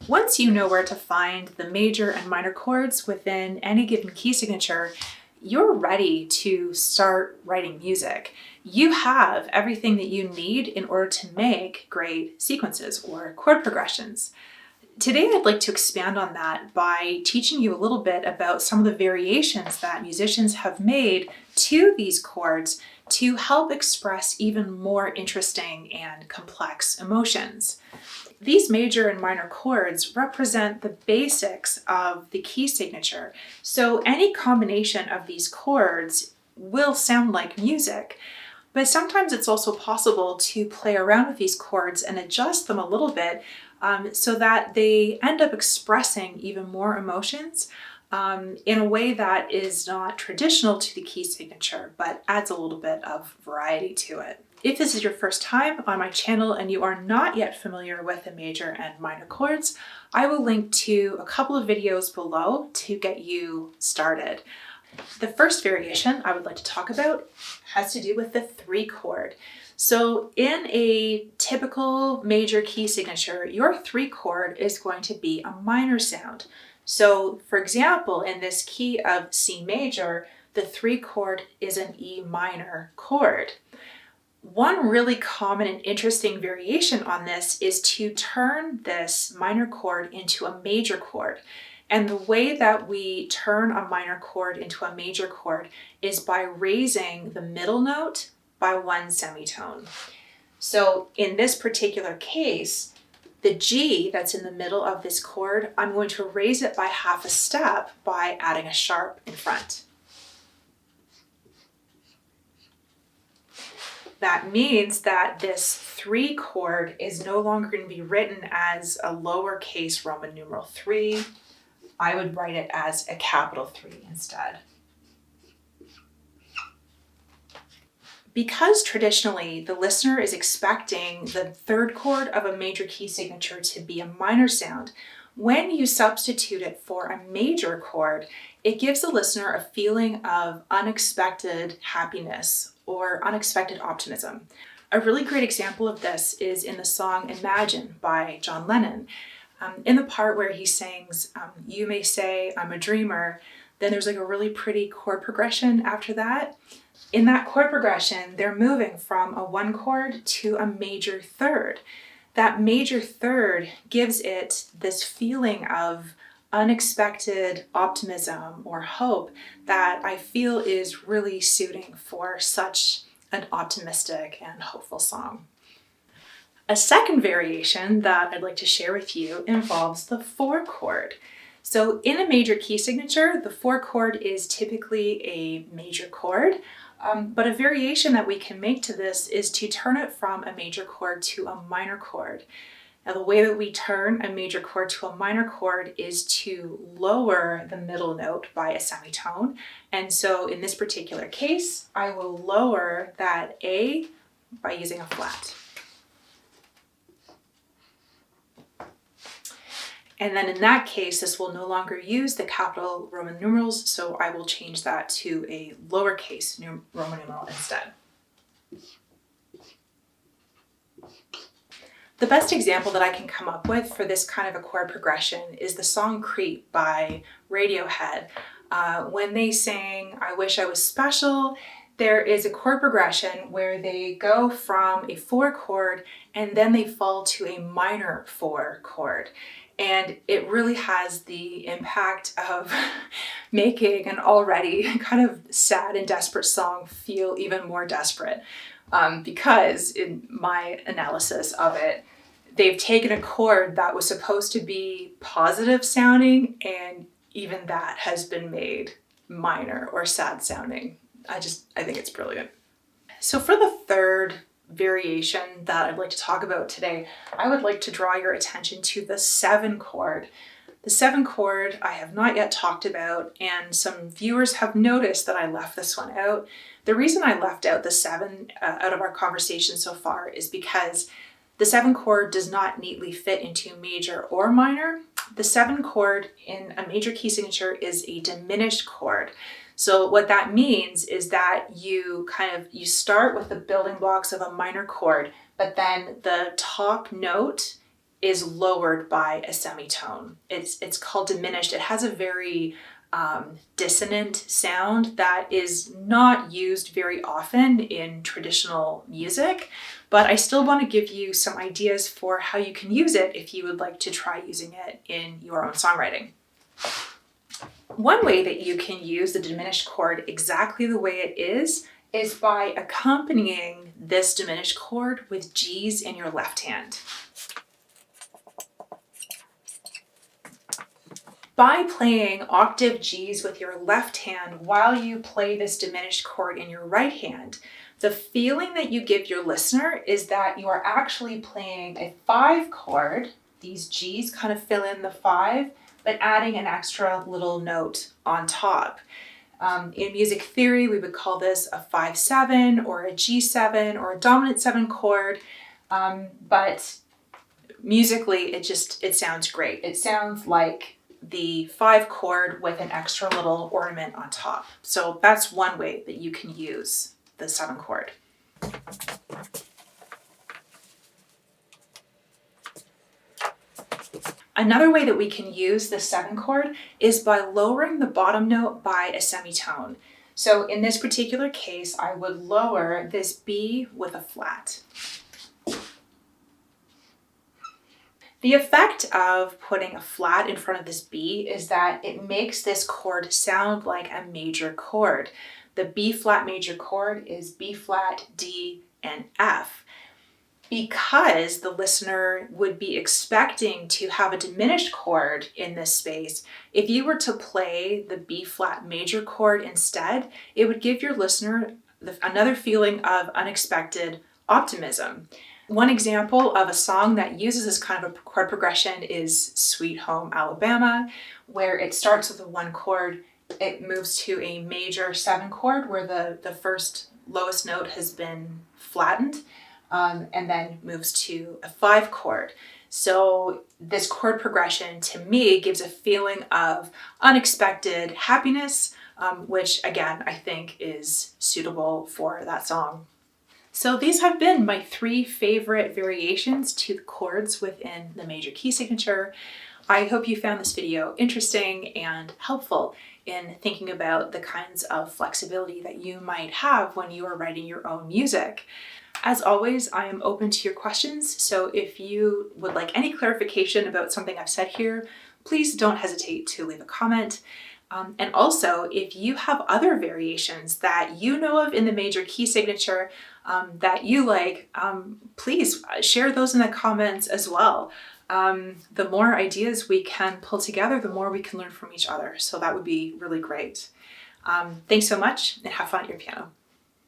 Once you know where to find the major and minor chords within any given key signature, you're ready to start writing music. You have everything that you need in order to make great sequences or chord progressions. Today, I'd like to expand on that by teaching you a little bit about some of the variations that musicians have made to these chords to help express even more interesting and complex emotions. These major and minor chords represent the basics of the key signature, so any combination of these chords will sound like music. But sometimes it's also possible to play around with these chords and adjust them a little bit so that they end up expressing even more emotions in a way that is not traditional to the key signature, but adds a little bit of variety to it. If this is your first time on my channel and you are not yet familiar with the major and minor chords, I will link to a couple of videos below to get you started. The first variation I would like to talk about has to do with the 3 chord. So in a typical major key signature, your 3 chord is going to be a minor sound. So for example, in this key of C major, the 3 chord is an E minor chord. One really common and interesting variation on this is to turn this minor chord into a major chord. And the way that we turn a minor chord into a major chord is by raising the middle note by 1 semitone. So in this particular case, the G that's in the middle of this chord, I'm going to raise it by half a step by adding a sharp in front. That means that this 3 chord is no longer going to be written as a lowercase Roman numeral 3. I would write it as a capital 3 instead. Because traditionally the listener is expecting the 3rd chord of a major key signature to be a minor sound, when you substitute it for a major chord, it gives the listener a feeling of unexpected happiness or unexpected optimism. A really great example of this is in the song Imagine by John Lennon. In the part where he sings, "You may say I'm a dreamer," then there's like a really pretty chord progression after that. In that chord progression, they're moving from a 1 chord to a major 3rd. That major 3rd gives it this feeling of unexpected optimism or hope that I feel is really suiting for such an optimistic and hopeful song. A second variation that I'd like to share with you involves the 4 chord. So in a major key signature, the 4 chord is typically a major chord, but a variation that we can make to this is to turn it from a major chord to a minor chord. Now the way that we turn a major chord to a minor chord is to lower the middle note by a semitone. And so in this particular case, I will lower that A by using a flat. And then in that case, this will no longer use the capital Roman numerals, so I will change that to a lowercase Roman numeral instead. The best example that I can come up with for this kind of a chord progression is the song Creep by Radiohead. When they sing I Wish I Was Special, there is a chord progression where they go from a 4 chord and then they fall to a minor 4 chord. And it really has the impact of making an already kind of sad and desperate song feel even more desperate. Because in my analysis of it, they've taken a chord that was supposed to be positive sounding, and even that has been made minor or sad sounding. I think it's brilliant. So for the 3rd variation that I'd like to talk about today, I would like to draw your attention to the 7 chord. The 7 chord I have not yet talked about, and some viewers have noticed that I left this one out. The reason I left out the 7 out of our conversation so far is because the 7 chord does not neatly fit into major or minor. The 7 chord in a major key signature is a diminished chord. So what that means is that you start with the building blocks of a minor chord, but then the top note is lowered by a semitone. It's called diminished. It has a very dissonant sound that is not used very often in traditional music, but I still want to give you some ideas for how you can use it if you would like to try using it in your own songwriting. One way that you can use the diminished chord exactly the way it is by accompanying this diminished chord with G's in your left hand. By playing octave G's with your left hand while you play this diminished chord in your right hand, the feeling that you give your listener is that you are actually playing a 5 chord. These G's kind of fill in the 5, but adding an extra little note on top. In music theory, we would call this a 5-7 or a G7 or a dominant 7 chord, but musically it sounds great. It sounds like the 5 chord with an extra little ornament on top. So that's one way that you can use the 7 chord. Another way that we can use the 7 chord is by lowering the bottom note by a semitone. So in this particular case, I would lower this B with a flat. The effect of putting a flat in front of this B is that it makes this chord sound like a major chord. The B flat major chord is B flat, D, and F. Because the listener would be expecting to have a diminished chord in this space, if you were to play the B flat major chord instead, it would give your listener another feeling of unexpected optimism. One example of a song that uses this kind of a chord progression is Sweet Home Alabama, where it starts with a 1 chord, it moves to a major 7 chord where the first lowest note has been flattened, and then moves to a 5 chord. So this chord progression to me gives a feeling of unexpected happiness, which again, I think is suitable for that song. So these have been my 3 favorite variations to the chords within the major key signature. I hope you found this video interesting and helpful in thinking about the kinds of flexibility that you might have when you are writing your own music. As always, I am open to your questions, so if you would like any clarification about something I've said here, please don't hesitate to leave a comment. And also, if you have other variations that you know of in the major key signature that you like, please share those in the comments as well. The more ideas we can pull together, the more we can learn from each other. So that would be really great. Thanks so much and have fun at your piano.